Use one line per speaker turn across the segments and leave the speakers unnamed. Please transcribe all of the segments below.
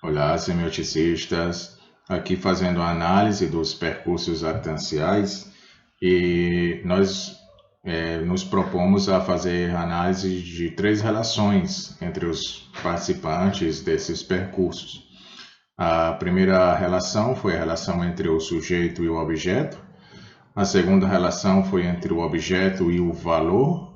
Olá, semioticistas. Aqui fazendo a análise dos percursos actanciais e nós nos propomos a fazer análise de três relações entre os participantes desses percursos. A primeira relação foi a relação entre o sujeito e o objeto. A segunda relação foi entre o objeto e o valor.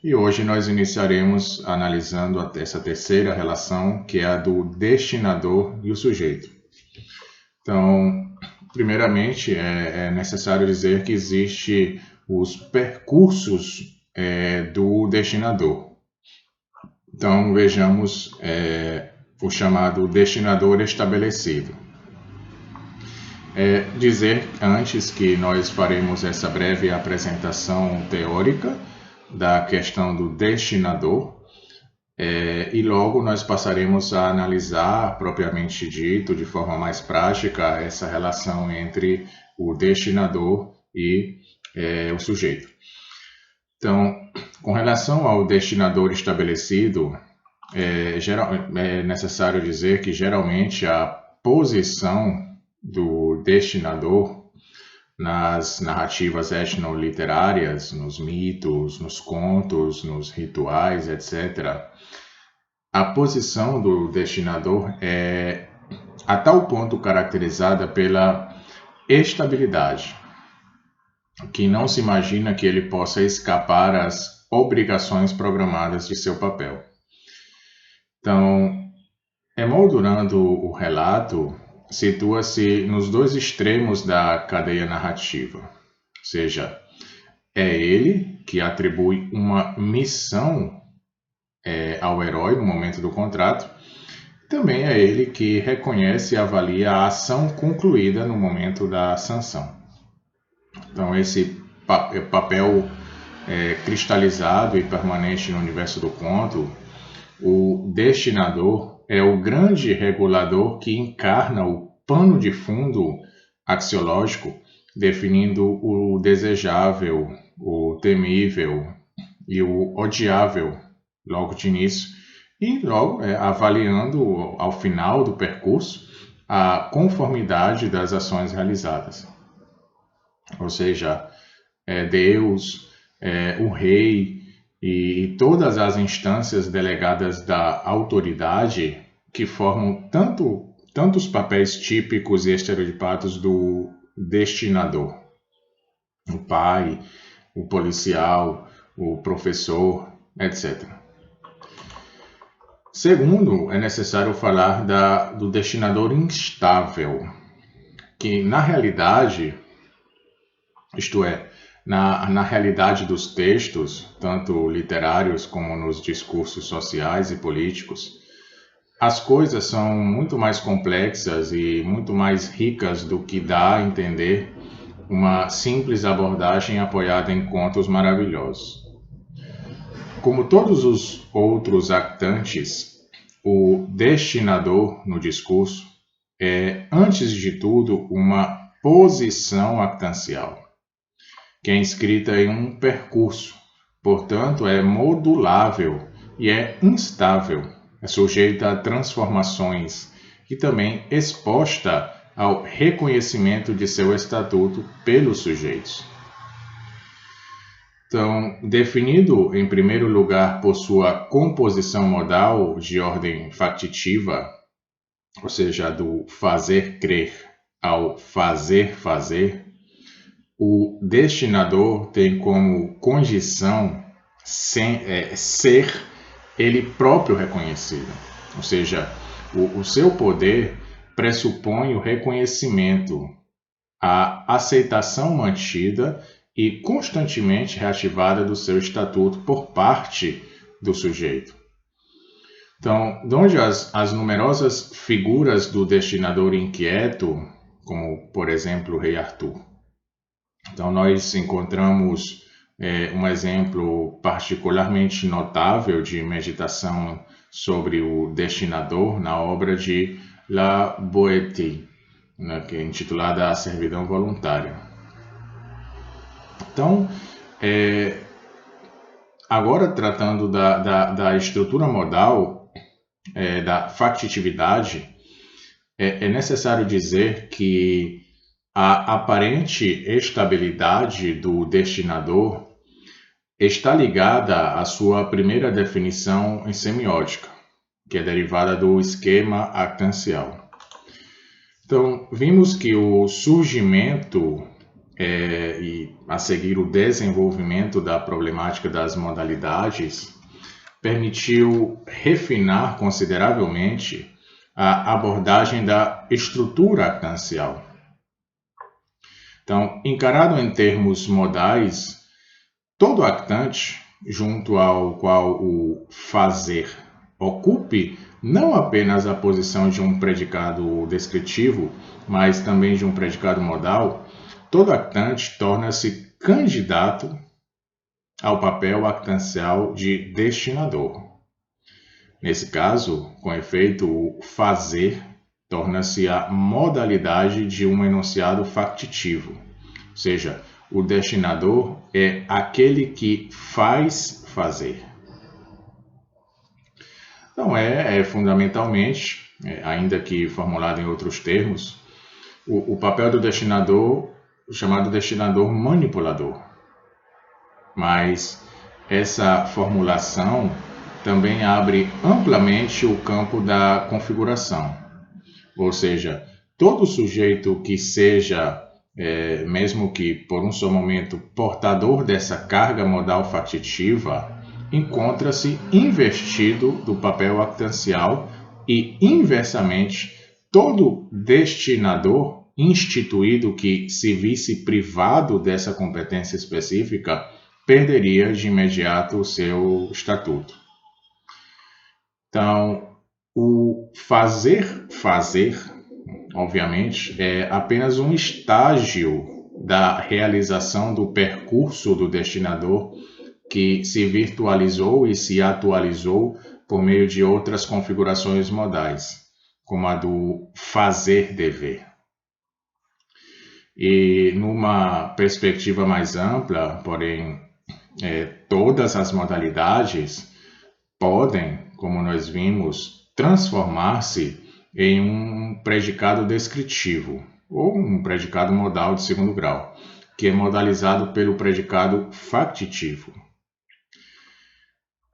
E hoje nós iniciaremos analisando essa terceira relação, que é a do destinador e o sujeito. Então, primeiramente, é necessário dizer que existe os percursos do destinador. Então, vejamos o chamado destinador estabelecido. Dizer antes que nós faremos essa breve apresentação teórica da questão do destinador, e logo nós passaremos a analisar, propriamente dito, de forma mais prática, essa relação entre o destinador e o sujeito. Então, com relação ao destinador estabelecido, é necessário dizer que geralmente a posição do destinador nas narrativas etnoliterárias, nos mitos, nos contos, nos rituais, etc., a posição do destinador é a tal ponto caracterizada pela estabilidade, que não se imagina que ele possa escapar às obrigações programadas de seu papel. Então, emoldurando o relato, situa-se nos dois extremos da cadeia narrativa, ou seja, é ele que atribui uma missão ao herói no momento do contrato, também é ele que reconhece e avalia a ação concluída no momento da sanção. Então, esse papel cristalizado e permanente no universo do conto, o destinador é o grande regulador que encarna o pano de fundo axiológico, definindo o desejável, o temível e o odiável logo de início, e logo avaliando ao final do percurso a conformidade das ações realizadas. Ou seja, Deus, o rei e todas as instâncias delegadas da autoridade que formam tantos papéis típicos e estereotipados do destinador. O pai, o policial, o professor, etc. Segundo, é necessário falar do destinador instável, que na realidade, isto é, na realidade dos textos, tanto literários como nos discursos sociais e políticos, as coisas são muito mais complexas e muito mais ricas do que dá a entender uma simples abordagem apoiada em contos maravilhosos. Como todos os outros actantes, o destinador no discurso é, antes de tudo, uma posição actancial, que é inscrita em um percurso, portanto, é modulável e é instável, é sujeita a transformações e também exposta ao reconhecimento de seu estatuto pelos sujeitos. Então, definido em primeiro lugar por sua composição modal de ordem factitiva, ou seja, do fazer crer ao fazer fazer, o destinador tem como condição ser ele próprio reconhecido. Ou seja, o seu poder pressupõe o reconhecimento, a aceitação mantida e constantemente reativada do seu estatuto por parte do sujeito. Então, de onde as numerosas figuras do destinador inquieto, como, por exemplo, o rei Arthur. Então, nós encontramos um exemplo particularmente notável de meditação sobre o destinador na obra de La Boétie, que é intitulada A Servidão Voluntária. Então, agora tratando da estrutura modal, da factitividade, é necessário dizer que a aparente estabilidade do destinador está ligada à sua primeira definição em semiótica, que é derivada do esquema actancial. Então, vimos que o surgimento e, a seguir, o desenvolvimento da problemática das modalidades permitiu refinar consideravelmente a abordagem da estrutura actancial. Então, encarado em termos modais, todo actante, junto ao qual o fazer ocupe não apenas a posição de um predicado descritivo, mas também de um predicado modal, todo actante torna-se candidato ao papel actancial de destinador. Nesse caso, com efeito, o fazer torna-se a modalidade de um enunciado factitivo, ou seja, o destinador é aquele que faz fazer. Então, fundamentalmente, ainda que formulado em outros termos, o papel do destinador, chamado destinador manipulador. Mas essa formulação também abre amplamente o campo da configuração, ou seja, todo sujeito que seja, mesmo que por um só momento, portador dessa carga modal factitiva, encontra-se investido do papel actancial e, inversamente, todo destinador instituído que se visse privado dessa competência específica perderia de imediato o seu estatuto. Então, o fazer, obviamente, é apenas um estágio da realização do percurso do destinador que se virtualizou e se atualizou por meio de outras configurações modais, como a do fazer-dever. E numa perspectiva mais ampla, porém, todas as modalidades podem, como nós vimos, transformar-se em um predicado descritivo, ou um predicado modal de segundo grau, que é modalizado pelo predicado factitivo.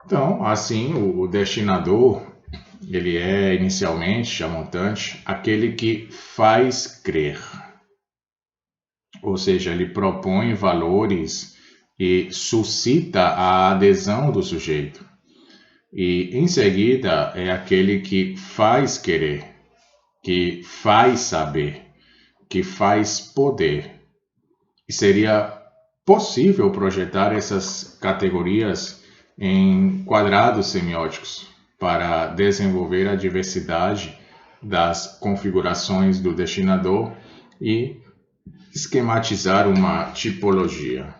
Então, assim, o destinador, ele é inicialmente, a montante, aquele que faz crer. Ou seja, ele propõe valores e suscita a adesão do sujeito. E, em seguida, é aquele que faz querer, que faz saber, que faz poder. E seria possível projetar essas categorias em quadrados semióticos para desenvolver a diversidade das configurações do destinador e esquematizar uma tipologia.